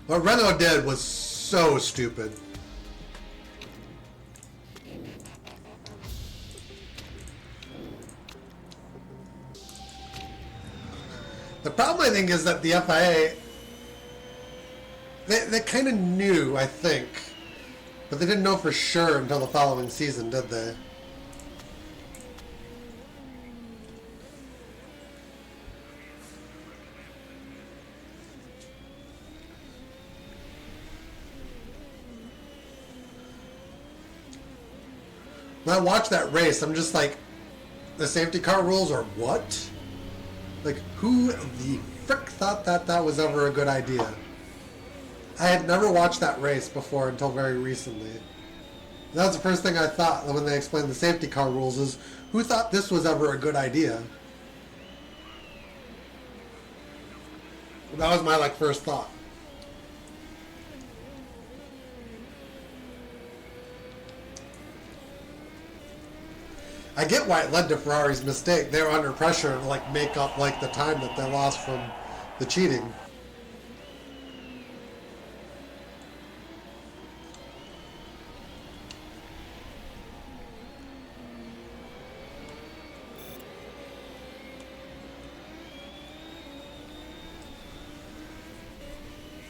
What Renault did was so stupid. The problem, I think, is that the FIA, they kind of knew, I think, but they didn't know for sure until the following season, did they? When I watch that race, I'm just like, the safety car rules are what? Like, who the frick thought that that was ever a good idea? I had never watched that race before until very recently. That was the first thing I thought when they explained the safety car rules is, who thought this was ever a good idea? That was my, like, first thought. I get why it led to Ferrari's mistake. They were under pressure to like make up like the time that they lost from the cheating.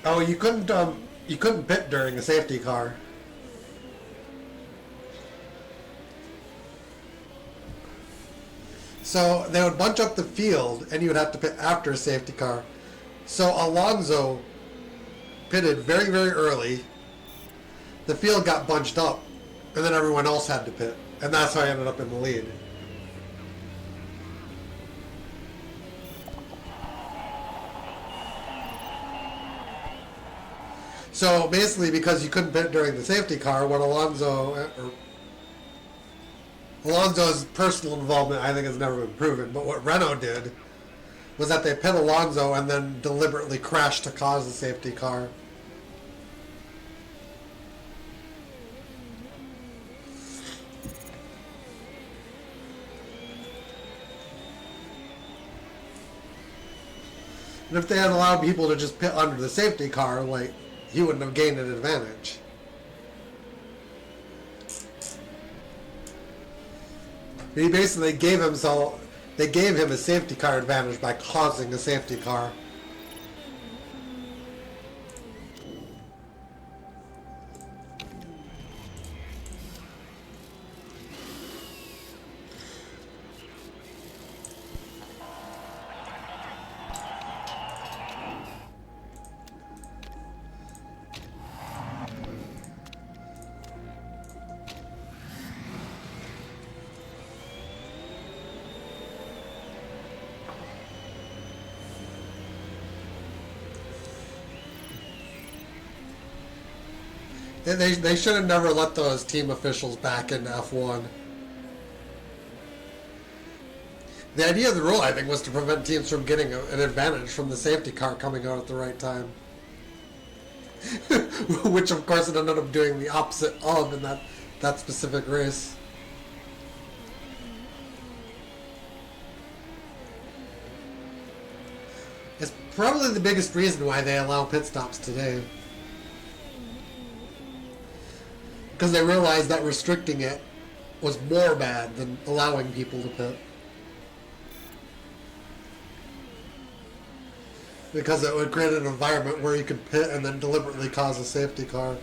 Oh, you couldn't pit during a safety car. So they would bunch up the field, and you would have to pit after a safety car. So Alonso pitted very, very early. The field got bunched up, and then everyone else had to pit. And that's how I ended up in the lead. So basically, because you couldn't pit during the safety car, what Alonso's personal involvement, I think, has never been proven. But what Renault did was that they pit Alonso and then deliberately crashed to cause the safety car. And if they had allowed people to just pit under the safety car, like, he wouldn't have gained an advantage. He basically gave him a safety car advantage by causing a safety car. They should have never let those team officials back into F1. The idea of the rule, I think, was to prevent teams from getting an advantage from the safety car coming out at the right time. Which, of course, it ended up doing the opposite of in that specific race. It's probably the biggest reason why they allow pit stops today. Because they realized that restricting it was more bad than allowing people to pit. Because it would create an environment where you could pit and then deliberately cause a safety car.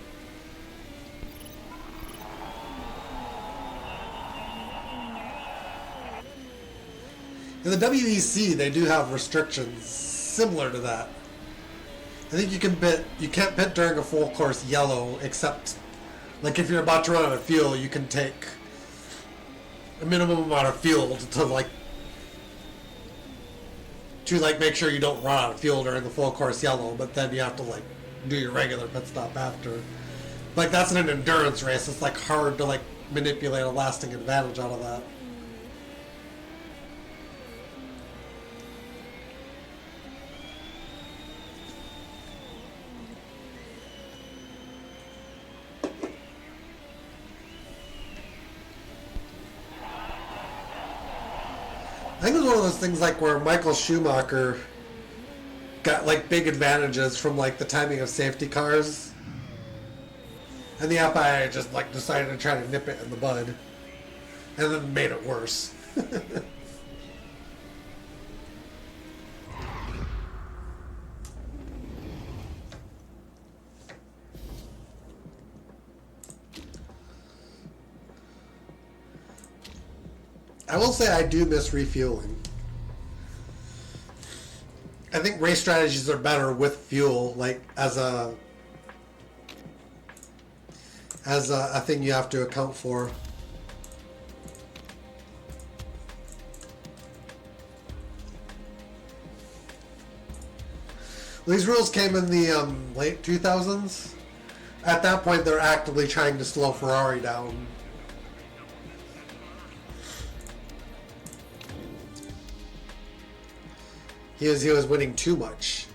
In the WEC, they do have restrictions similar to that. I think you can't pit during a full course yellow, except like if you're about to run out of fuel, you can take a minimum amount of fuel to make sure you don't run out of fuel during the full course yellow, but then you have to do your regular pit stop after. Like, that's in an endurance race. It's hard to manipulate a lasting advantage out of that. I think it was one of those things where Michael Schumacher got like big advantages from like the timing of safety cars, and the FIA just like decided to try to nip it in the bud, and then made it worse. I will say I do miss refueling. I think race strategies are better with fuel, like as a thing you have to account for. These rules came in the late 2000s. At that point, they're actively trying to slow Ferrari down. He was winning too much.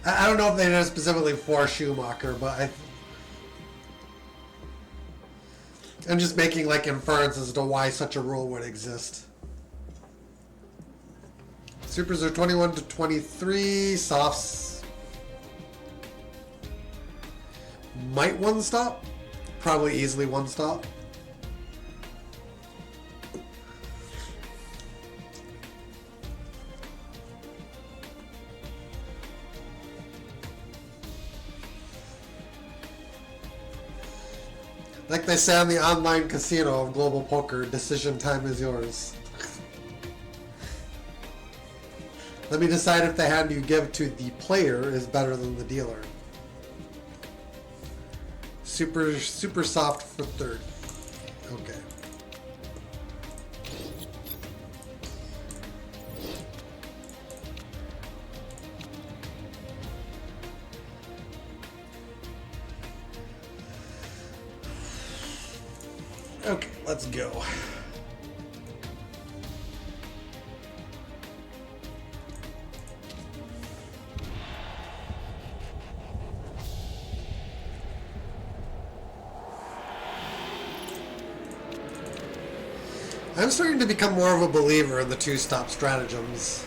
I don't know if they did it specifically for Schumacher, but I'm just making like inferences as to why such a rule would exist. Supers are 21 to 23. Softs might one stop. Probably easily one stop. Like they say on the online casino of global poker, decision time is yours. Let me decide if the hand you give to the player is better than the dealer. Super soft for 30. Okay. Okay, let's go. I'm starting to become more of a believer in the two-stop stratagems.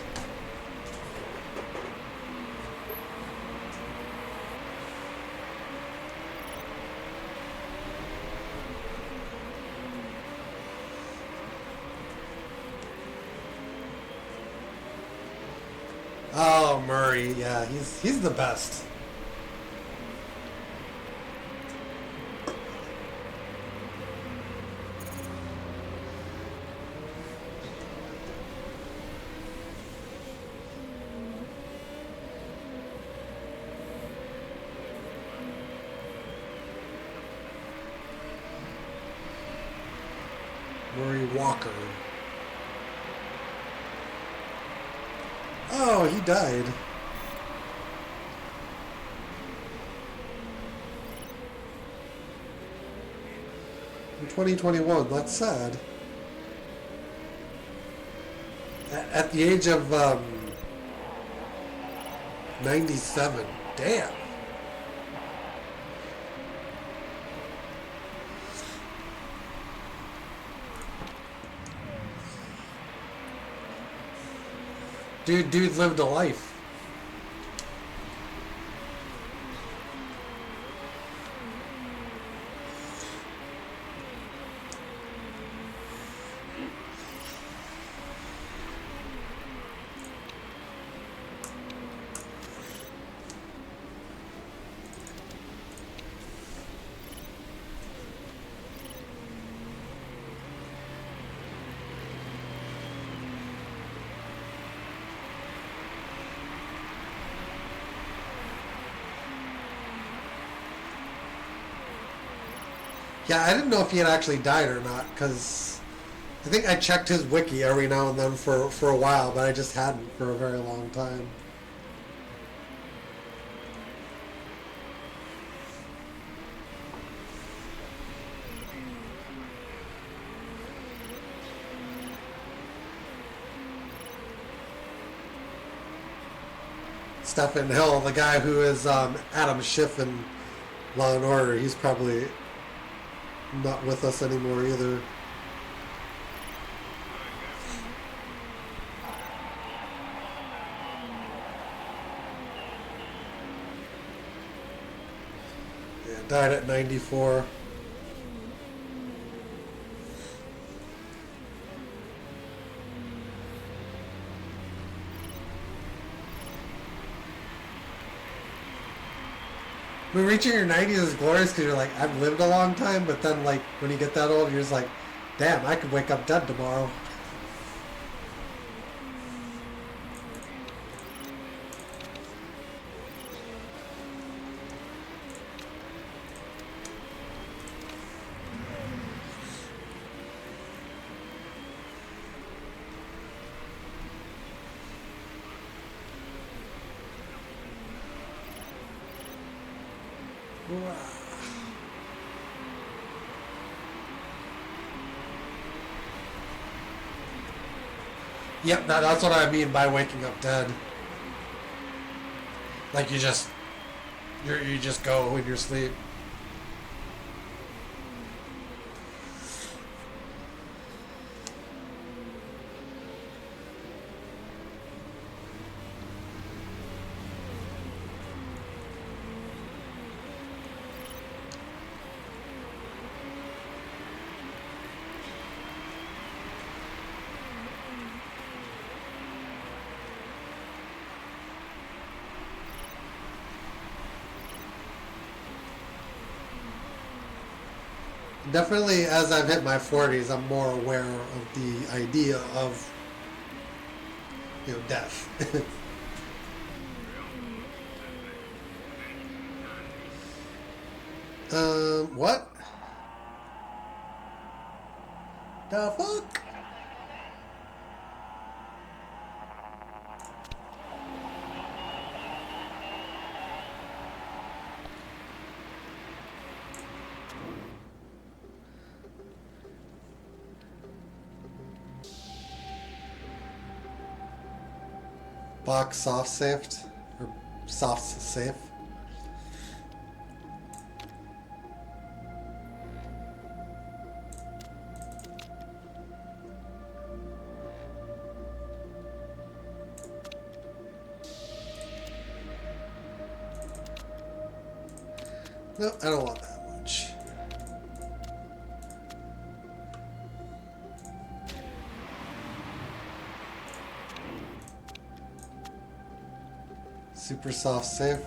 Oh, Murray, yeah, he's the best. Murray Walker. Oh, he died. In 2021, that's sad. At the age of 97, damn. Dude lived a life. Yeah, I didn't know if he had actually died or not, because I think I checked his wiki every now and then for a while, but I just hadn't for a very long time. Stephen Hill, the guy who is Adam Schiff in Law and Order, he's probably not with us anymore either. Yeah, died at 94. I mean, reaching your 90s is glorious because you're like, I've lived a long time, but then, like, when you get that old, you're just like, damn, I could wake up dead tomorrow. Yep, that's what I mean by waking up dead. Like you just go in your sleep. Definitely, as I've hit my 40s, I'm more aware of the idea of, death. What? The fuck? Box soft saved or soft safe. No, I don't want that much. Super soft safe.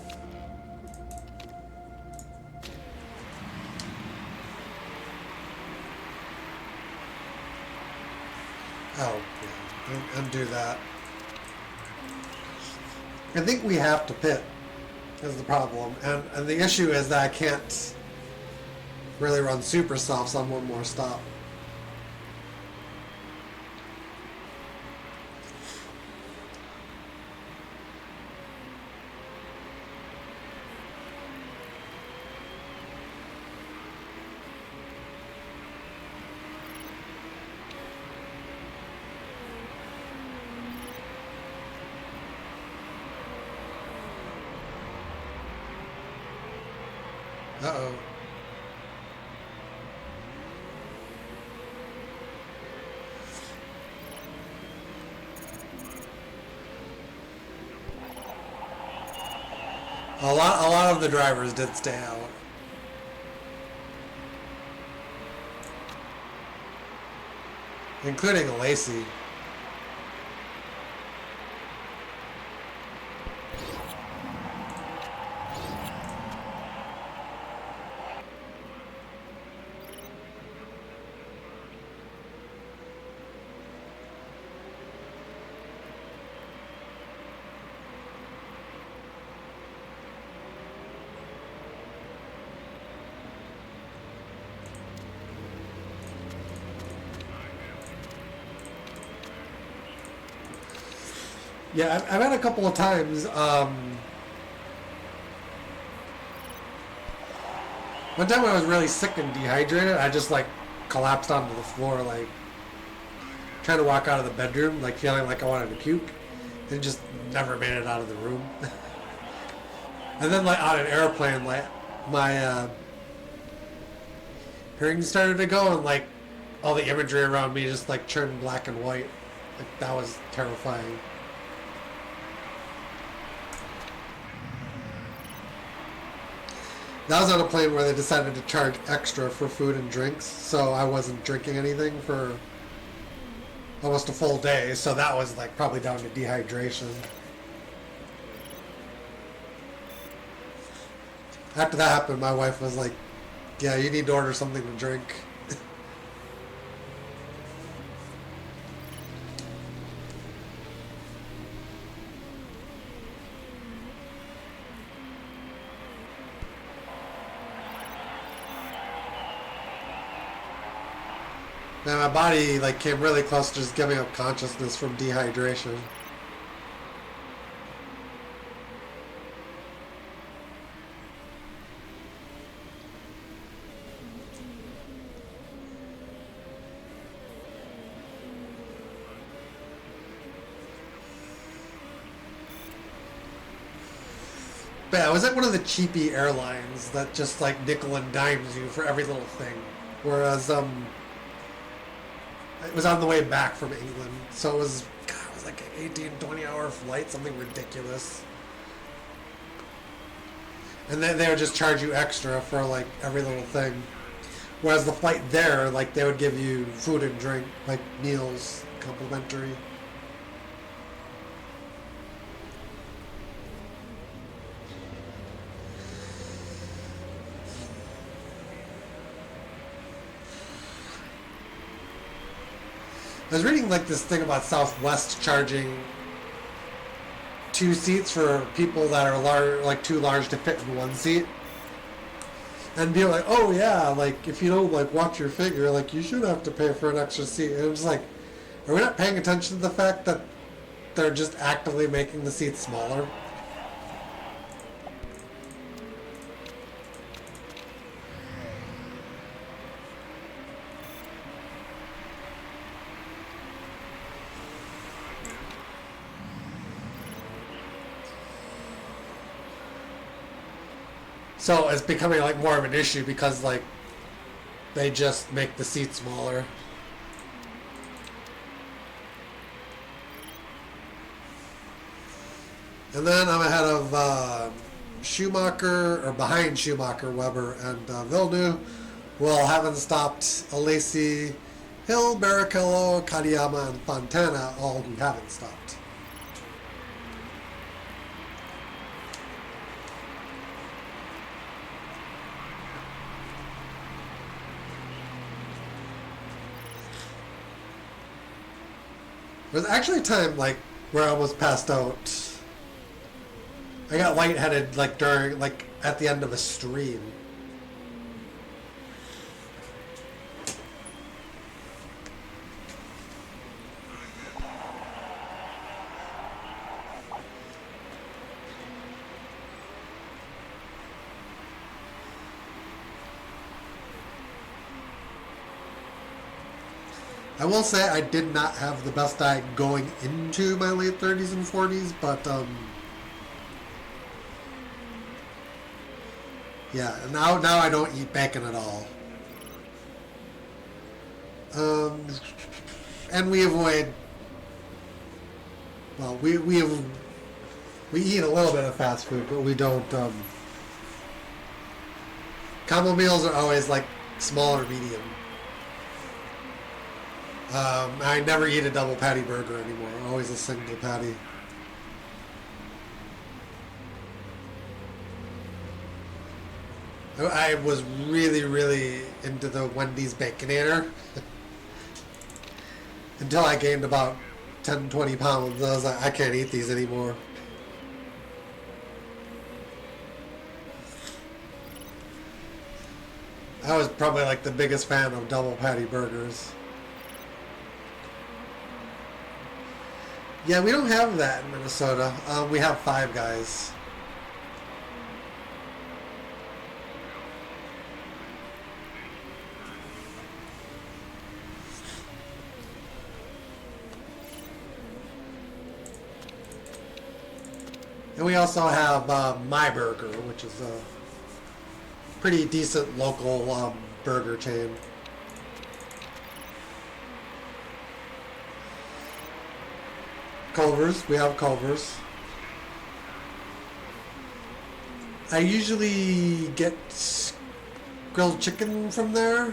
Oh, yeah. Undo that. I think we have to pit is the problem. And the issue is that I can't really run super softs on one more stop. Uh-oh. A lot of the drivers did stay out. Including Lacey. Yeah, I've had a couple of times. One time I was really sick and dehydrated. I just like collapsed onto the floor, like trying to walk out of the bedroom, like feeling like I wanted to puke. and just never made it out of the room. And then like on an airplane, like my hearing started to go, and like all the imagery around me just like turned black and white. Like that was terrifying. That was on a plane where they decided to charge extra for food and drinks, so I wasn't drinking anything for almost a full day, so that was like probably down to dehydration. After that happened, my wife was like, yeah, you need to order something to drink. Man, my body like came really close to just giving up consciousness from dehydration. But yeah, I was at one of the cheapy airlines that just like nickel and dimes you for every little thing. Whereas it was on the way back from England, so it was like an 18, 20-hour flight, something ridiculous. And then they would just charge you extra for like every little thing. Whereas the flight there, like they would give you food and drink, like meals, complimentary. I was reading like this thing about Southwest charging 2 seats for people that are large, like too large to fit in 1 seat, and be like, oh yeah, like if you don't like watch your figure, like you should have to pay for an extra seat. And it's like, are we not paying attention to the fact that they're just actively making the seats smaller? So it's becoming like more of an issue because like they just make the seats smaller. And then I'm ahead of Schumacher, or behind Schumacher, Weber, and Villeneuve. Well, haven't stopped Alesi, Hill, Barrichello, Kadiyama, and Fontana, all who haven't stopped. There's actually a time like where I almost passed out. I got lightheaded like during, like at the end of a stream. I will say I did not have the best diet going into my late 30s and 40s, but yeah, now I don't eat bacon at all. And we avoid, well, we eat a little bit of fast food, but we don't, combo meals are always like small or medium. I never eat a double patty burger anymore. Always a single patty. I was really into the Wendy's Baconator until I gained about 10, 20 pounds. I was like, I can't eat these anymore. I was probably like the biggest fan of double patty burgers. Yeah, we don't have that in Minnesota. We have Five Guys. And we also have My Burger, which is a pretty decent local burger chain. Culver's, we have Culver's. I usually get grilled chicken from there.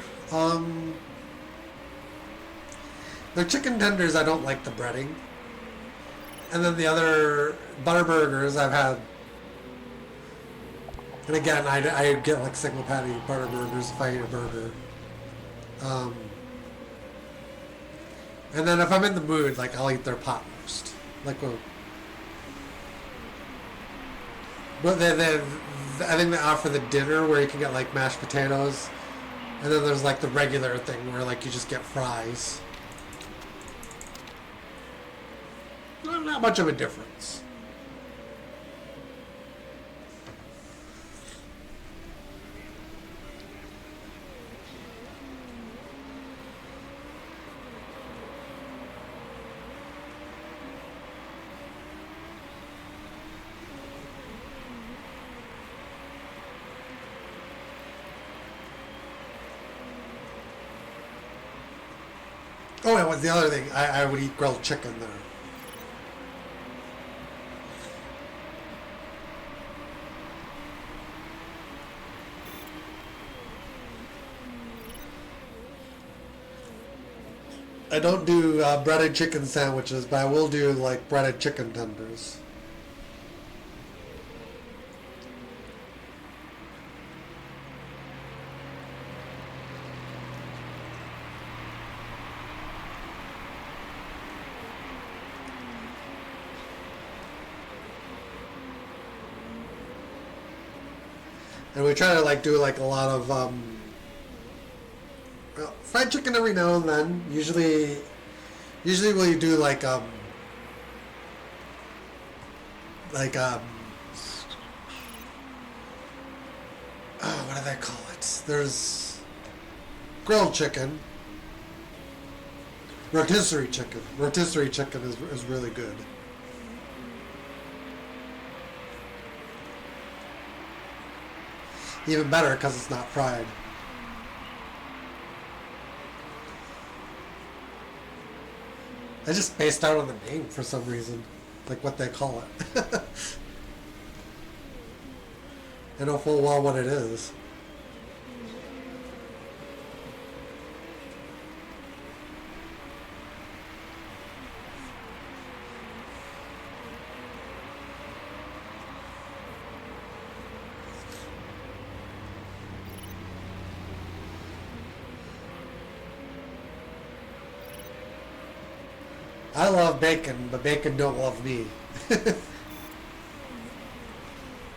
Their chicken tenders, I don't like the breading. And then the other butter burgers I've had. And again, I get like single patty butter burgers if I eat a burger. And then if I'm in the mood, like I'll eat their pot roast. Like well, but then I think they offer the dinner where you can get like mashed potatoes, and then there's like the regular thing where like you just get fries. Not much of a difference. Oh, and what's the other thing? I would eat grilled chicken there. I don't do breaded chicken sandwiches, but I will do like breaded chicken tenders. And we try to like do like a lot of fried chicken every now and then. Usually we do like oh, what do they call it? There's grilled chicken, rotisserie chicken. Rotisserie chicken is really good. Even better because it's not fried. I just spaced out on the name for some reason, like what they call it. I know full well what it is. I love bacon, but bacon don't love me.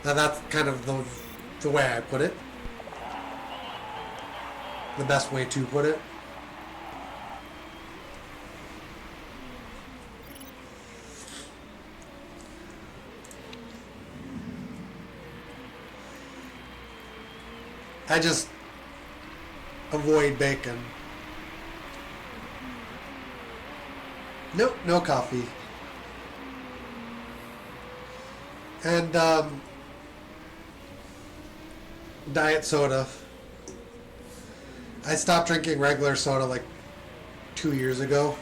Now that's kind of the way I put it. The best way to put it. I just avoid bacon. Nope, no coffee. And diet soda. I stopped drinking regular soda like 2 years ago.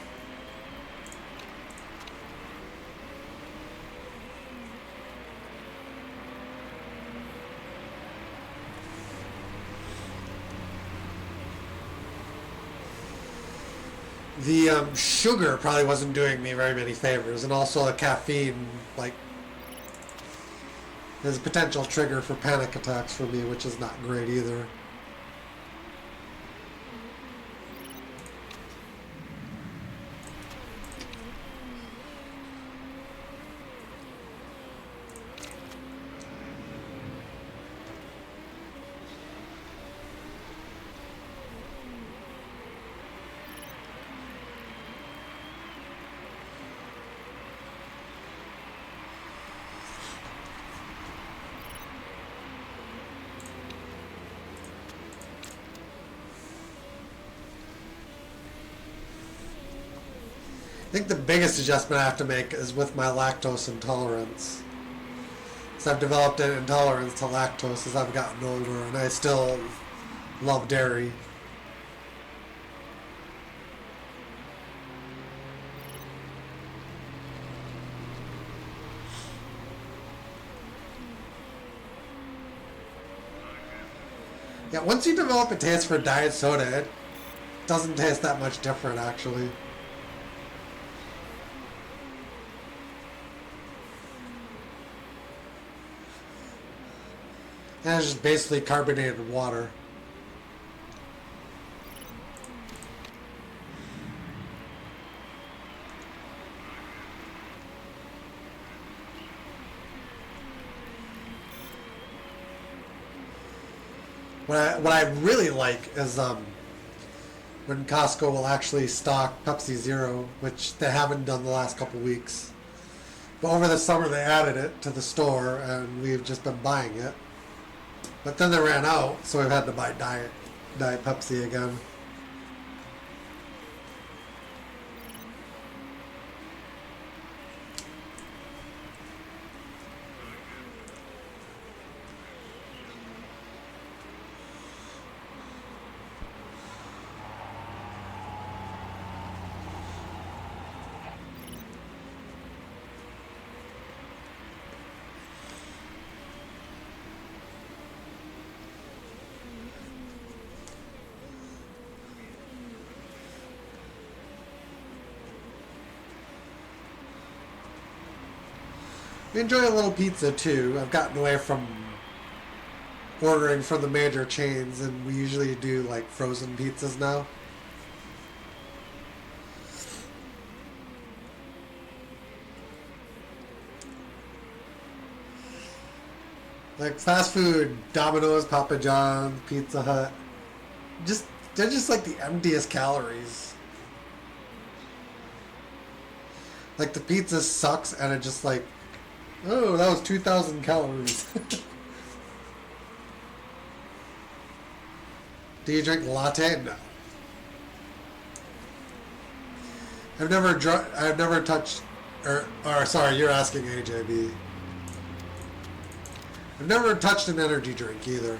The sugar probably wasn't doing me very many favors, and also the caffeine, like, is a potential trigger for panic attacks for me, which is not great either. I think the biggest adjustment I have to make is with my lactose intolerance. I've developed an intolerance to lactose as I've gotten older, and I still love dairy. Yeah, once you develop a taste for diet soda, it doesn't taste that much different, actually. And it's just basically carbonated water. What I really like is when Costco will actually stock Pepsi Zero, which they haven't done the last couple weeks. But over the summer they added it to the store, and we've just been buying it. But then they ran out, so we've had to buy Diet Pepsi again. We enjoy a little pizza too. I've gotten away from ordering from the major chains, and we usually do like frozen pizzas now. Like fast food, Domino's, Papa John's, Pizza Hut. They're just like the emptiest calories. Like the pizza sucks, and it just like, oh, that was 2,000 calories. Do you drink latte? No. I've never touched, or sorry, you're asking AJB. I've never touched an energy drink either.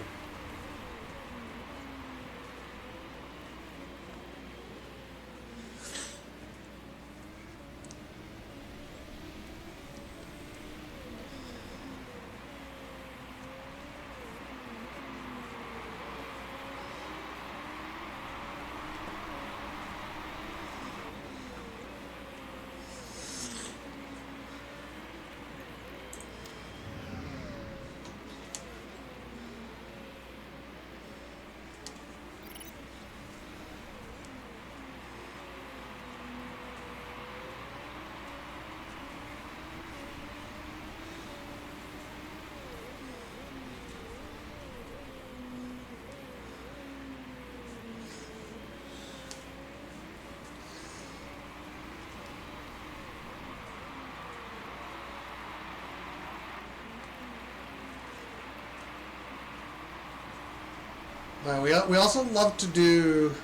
We also love to do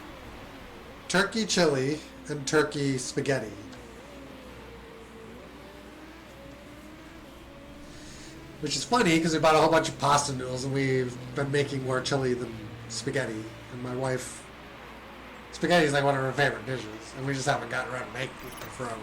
turkey chili and turkey spaghetti. Which is funny because we bought a whole bunch of pasta noodles and we've been making more chili than spaghetti. And my wife, spaghetti is like one of her favorite dishes, and we just haven't gotten around to making it forever.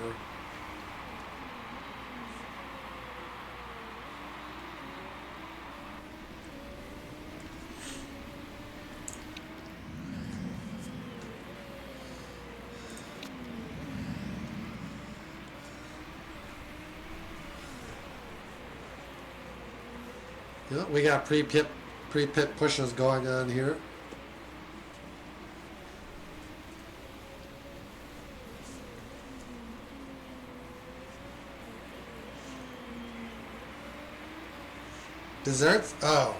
Yeah, we got pre-pit pushes going on here. Desserts? Oh.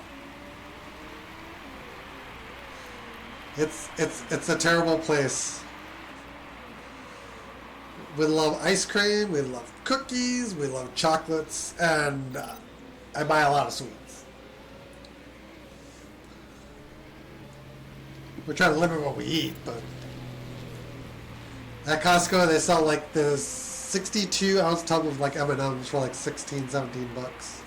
It's a terrible place. We love ice cream, we love cookies, we love chocolates, and I buy a lot of sweets. We try to limit what we eat, but at Costco they sell like this 62-ounce tub of like M&Ms for like 16, 17 bucks.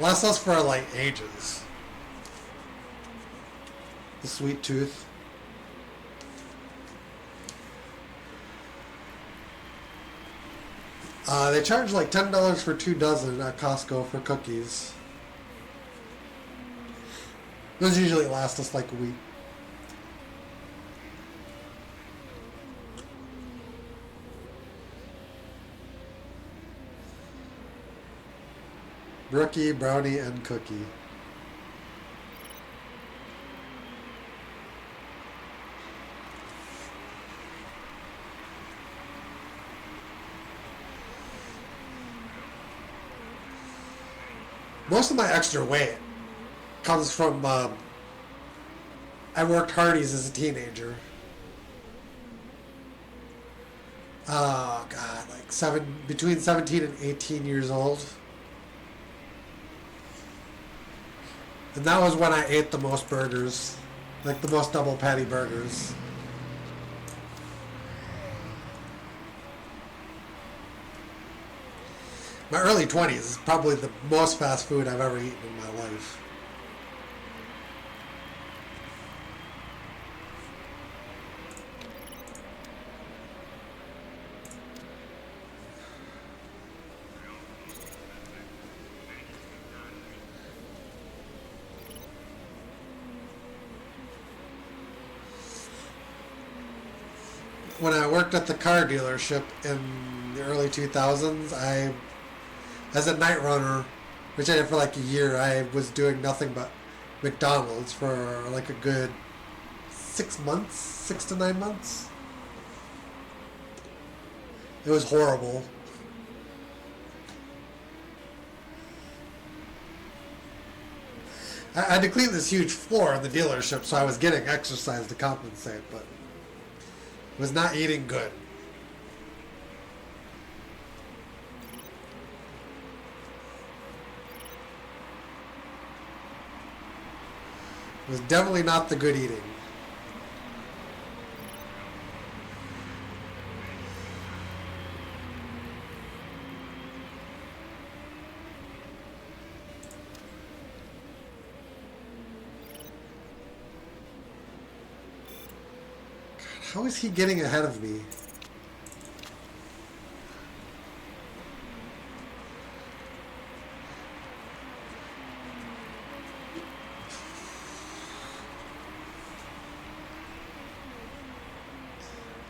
Lasts us for like ages. The sweet tooth. They charge like $10 for 2 dozen at Costco for cookies. Those usually last us like a week. Brookie, brownie, and cookie. Most of my extra weight comes from I worked Hardee's as a teenager. Oh God, like between 17 and 18 years old. And that was when I ate the most burgers, like the most double patty burgers. My early 20s is probably the most fast food I've ever eaten in my life. When I worked at the car dealership in the early 2000s, as a night runner, which I did for like a year, I was doing nothing but McDonald's for like a good 6 months, 6 to 9 months. It was horrible. I had to clean this huge floor in the dealership, so I was getting exercise to compensate, but was not eating good. It was definitely not the good eating. How is he getting ahead of me?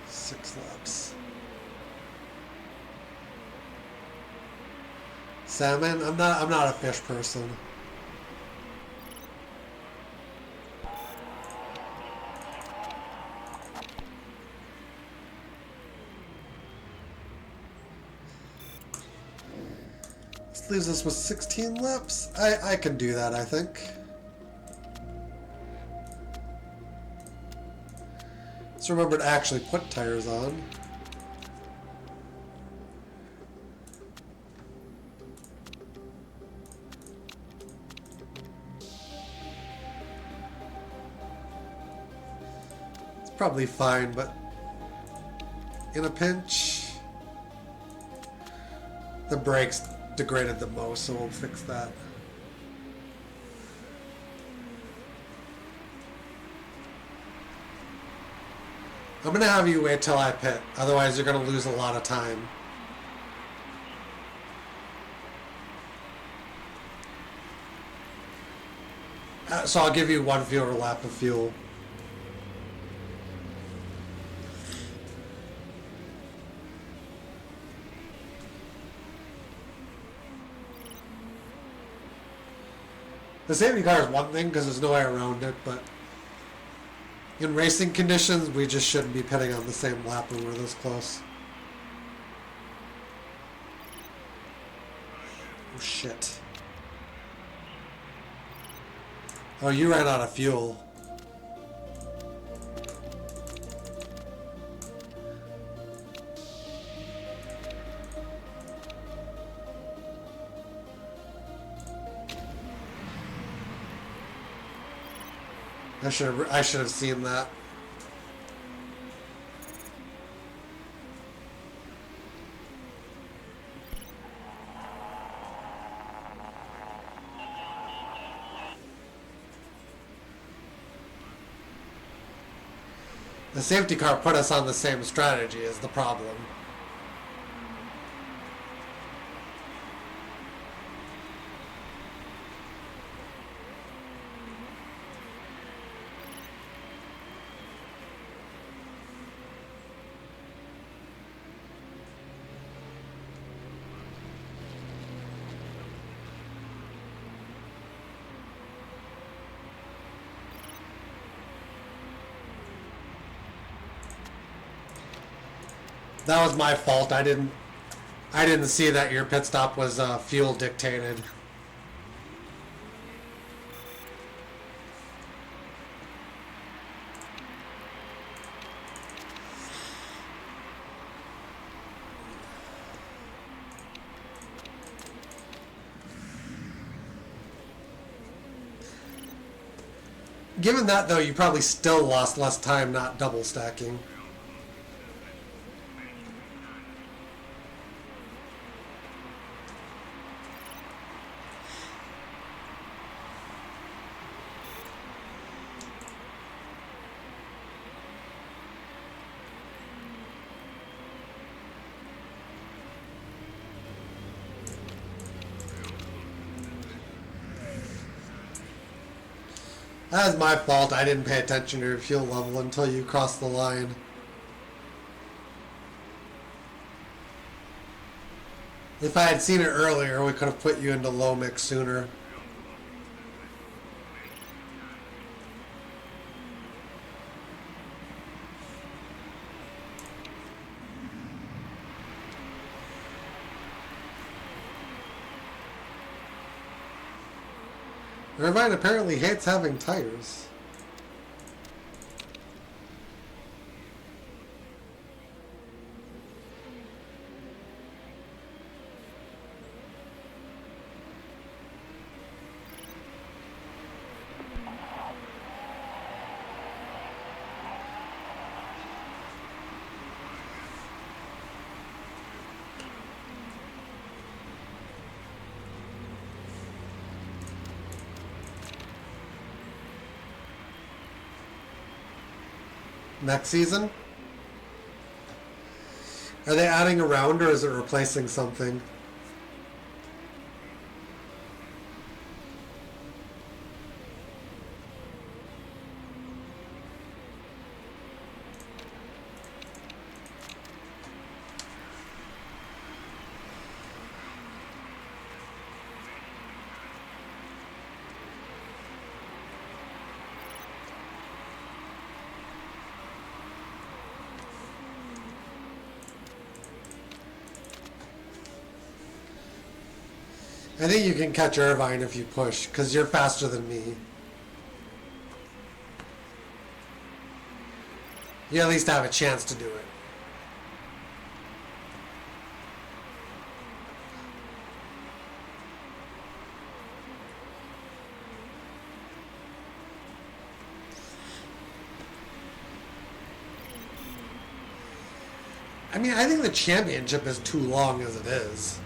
Six laps. Salmon? I'm not a fish person. Leaves us with 16 laps. I can do that, I think. Let's remember to actually put tires on. It's probably fine, but in a pinch, the brakes degraded the most, so we'll fix that. I'm gonna have you wait till I pit, otherwise you're gonna lose a lot of time. So I'll give you 1 fewer lap of fuel. The safety car is one thing because there's no way around it, but in racing conditions, we just shouldn't be pitting on the same lap when we're this close. Oh shit. Oh, you ran out of fuel. I should have seen that. The safety car put us on the same strategy is the problem. That was my fault. I didn't see that your pit stop was fuel dictated. Given that, though, you probably still lost less time not double stacking. That was my fault. I didn't pay attention to your fuel level until you crossed the line. If I had seen it earlier, we could have put you into low mix sooner. Irvine apparently hates having tires. Next season? Are they adding a round or is it replacing something? I think you can catch Irvine if you push, because you're faster than me. You at least have a chance to do it. I mean, I think the championship is too long as it is.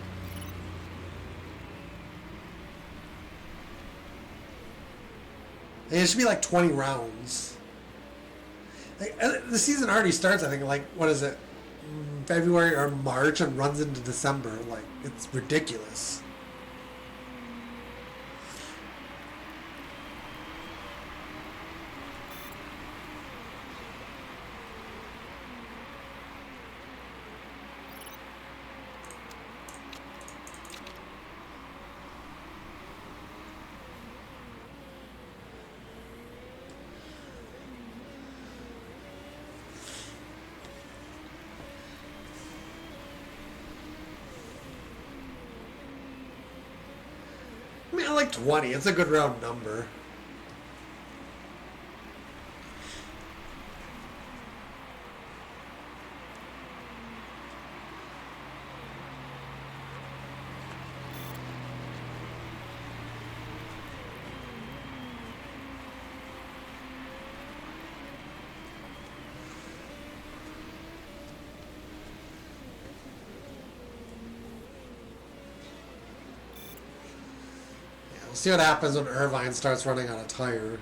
It should be like 20 rounds. Like, the season already starts, I think, like, what is it? February or March and runs into December. Like, it's ridiculous. I mean, I like 20. It's a good round number. See what happens when Irvine starts running out of tire.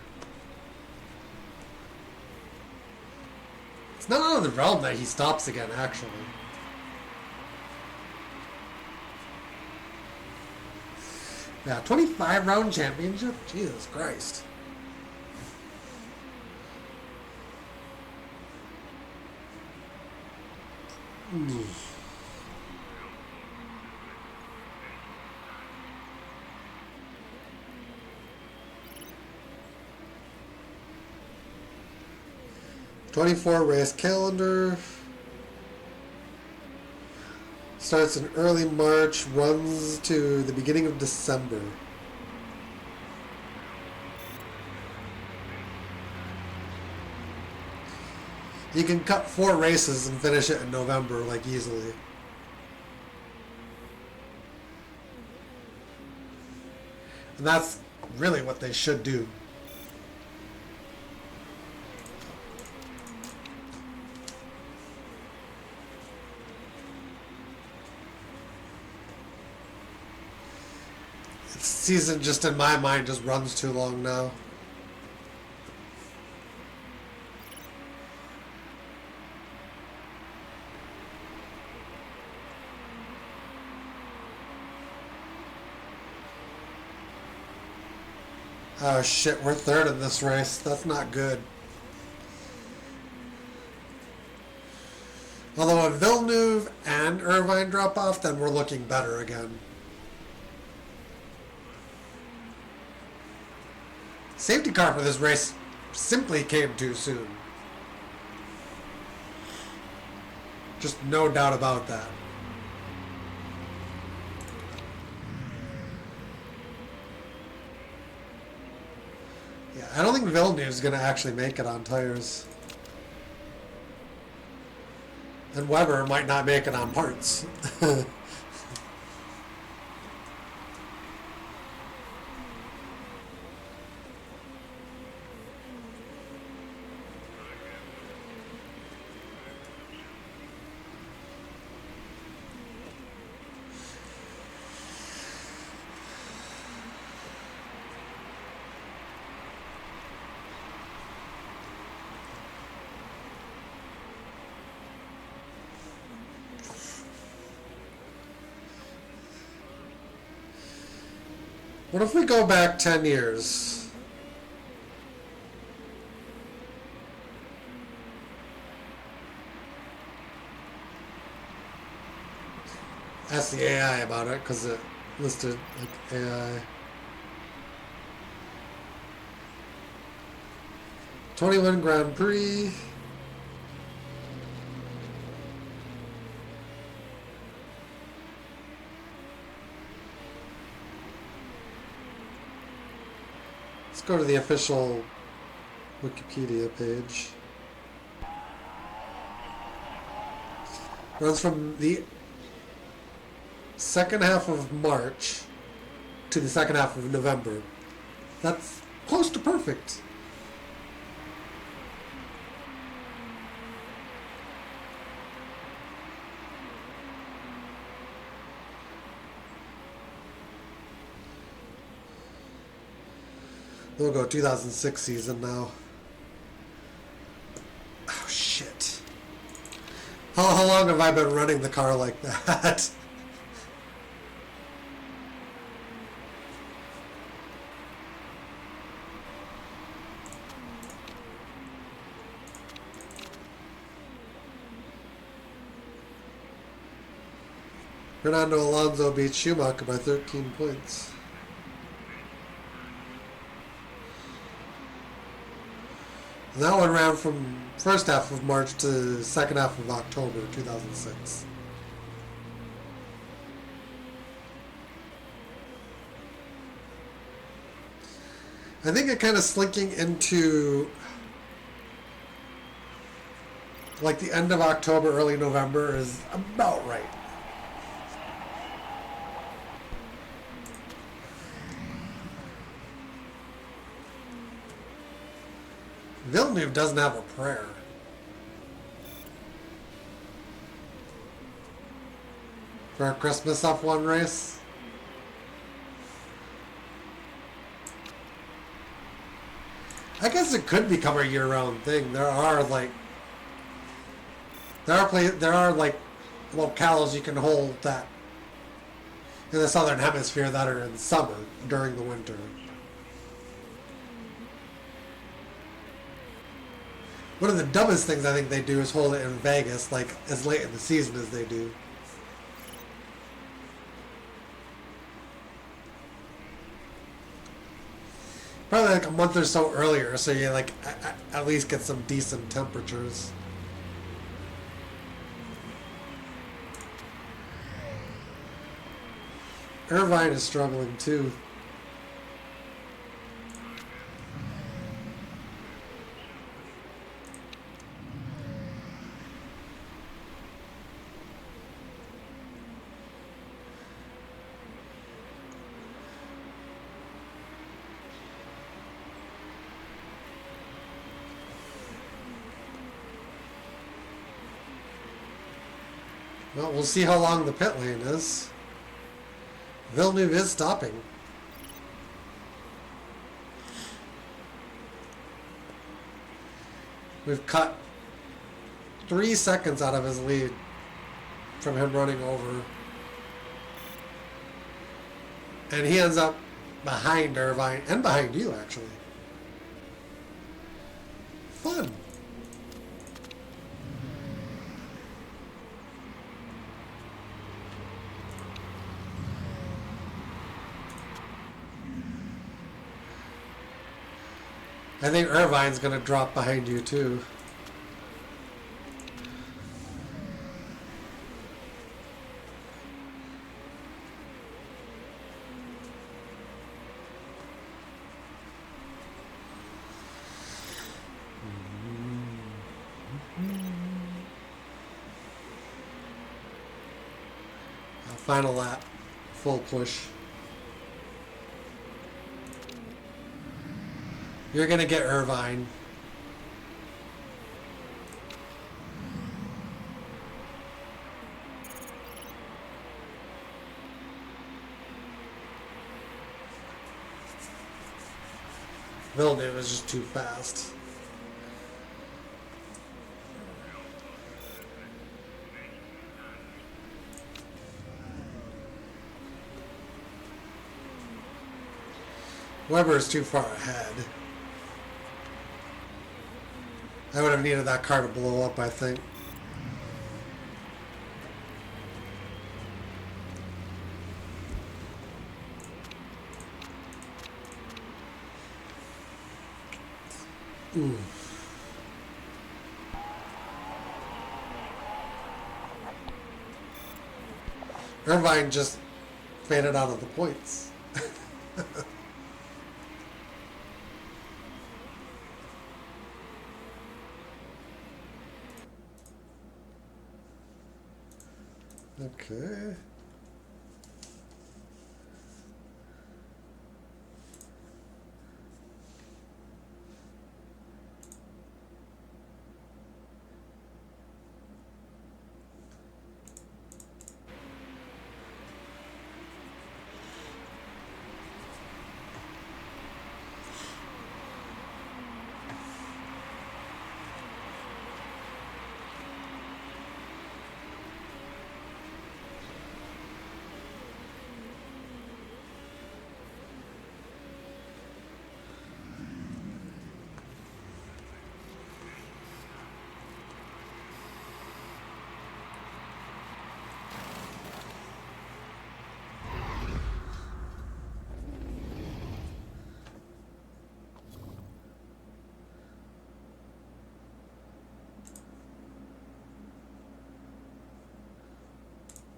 the realm that he stops again, actually. Yeah, 25 round championship? Jesus Christ. Mm. '24 race calendar. Starts in early March, runs to the beginning of December. You can cut 4 races and finish it in November, like, easily. And that's really what they should do. Season, just in my mind, just runs too long now. Oh shit, we're third in this race. That's not good. Although if Villeneuve and Irvine drop off, then we're looking better again. Safety car for this race simply came too soon. Just no doubt about that. Yeah, I don't think Villeneuve's going to actually make it on tires. And Weber might not make it on parts. What if we go back 10 years? Ask the AI about it, because it listed like AI. 21 Grand Prix. Go to the official Wikipedia page. Runs from the second half of March to the second half of November. That's close to perfect. We'll go 2006 season now. Oh, shit. How long have I been running the car like that? Fernando Alonso beat Schumacher by 13 points. And that one ran from first half of March to second half of October 2006. I think it kind of slinking into like the end of October, early November is about right. Villeneuve doesn't have a prayer. For a Christmas F1 race. I guess it could become a year-round thing. There are like There are like locales you can hold that in the southern hemisphere that are in summer during the winter. One of the dumbest things I think they do is hold it in Vegas like as late in the season as they do. Probably like a month or so earlier, so you like at least get some decent temperatures. Irvine is struggling too. Well, we'll see how long the pit lane is. Villeneuve is stopping. We've cut 3 seconds out of his lead from him running over. And he ends up behind Irvine and behind you, actually. Fun. I think Irvine's going to drop behind you too. Final lap, full push. You're going to get Irvine. Villeneuve is just too fast. Weber is too far ahead. I would have needed that car to blow up, I think. Ooh. Irvine just faded out of the points. Okay.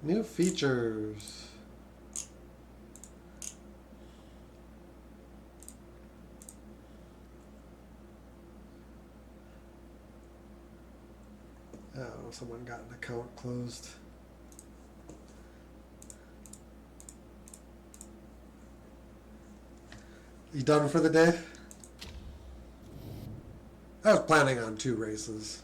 New features. Oh, someone got an account closed. You done for the day? I was planning on 2 races.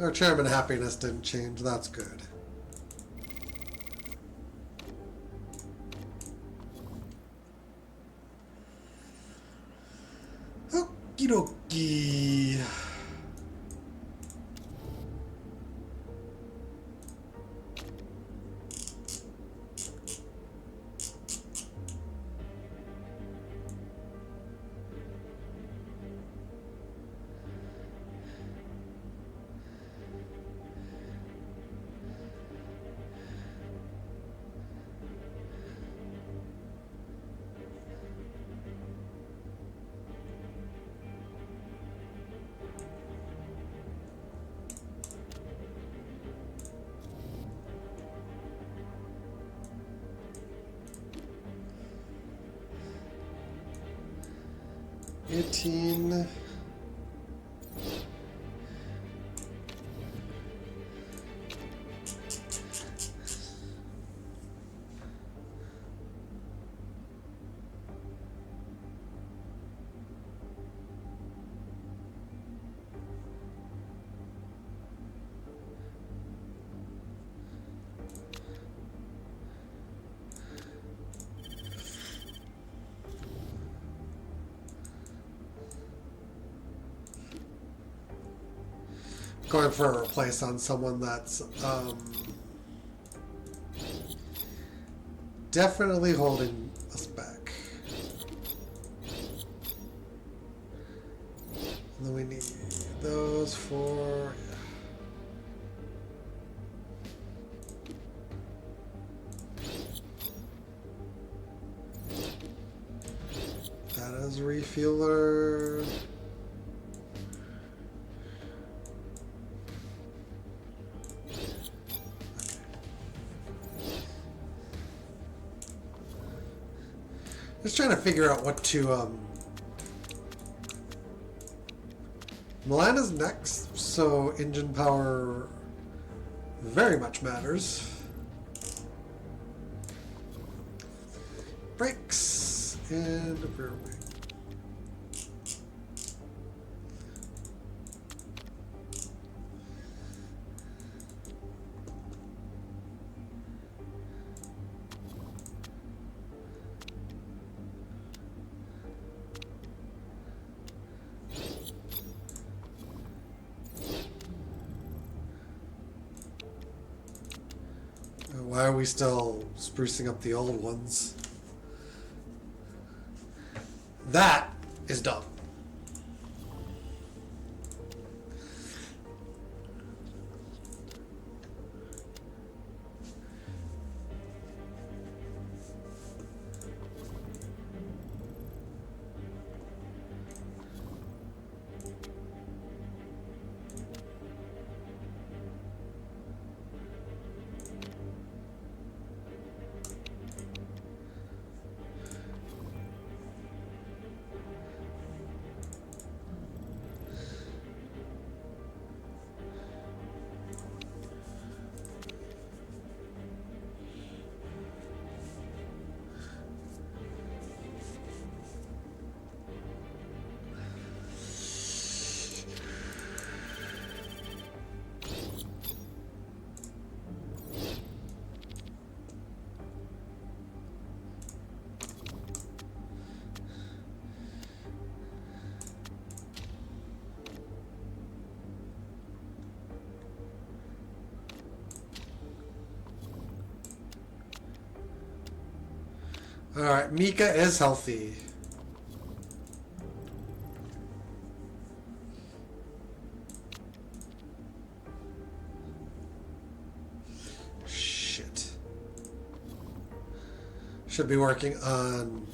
Our chairman happiness didn't change. That's good. Okie dokie. $18. Going for a replace on someone that's definitely holding us back. And then we need those for... That is refueler. Just trying to figure out what to, Milan is next, so engine power very much matters. Brakes and rear wing. Why are we still sprucing up the old ones? That is dumb. All right, Mika is healthy. Shit. Should be working on...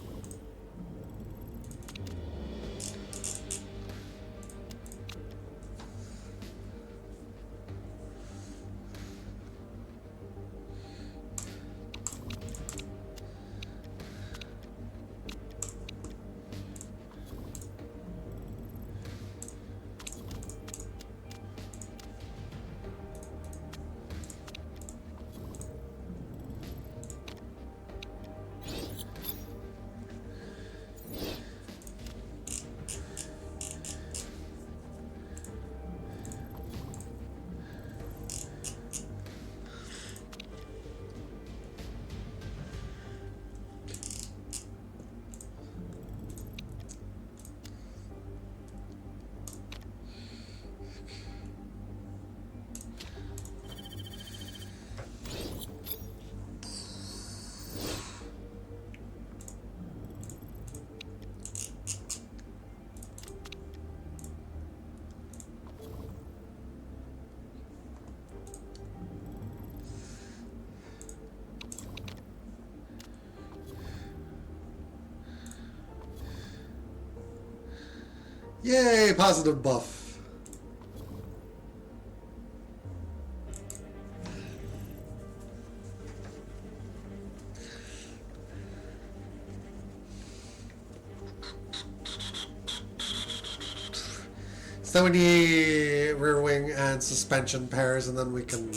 Yay, positive buff. So we need rear wing and suspension pairs, and then we can...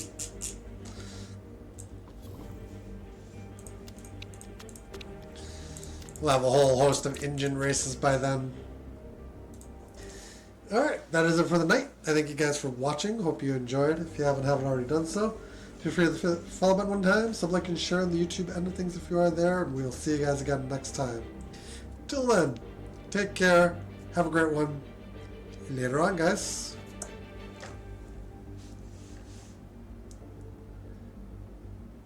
We'll have a whole host of engine races by then. Alright, that is it for the night. I thank you guys for watching. Hope you enjoyed. If you haven't already done so, feel free to hit the follow button one time, sub, like, and share on the YouTube end of things if you are there, and we'll see you guys again next time. Till then, take care, have a great one. Later on, guys.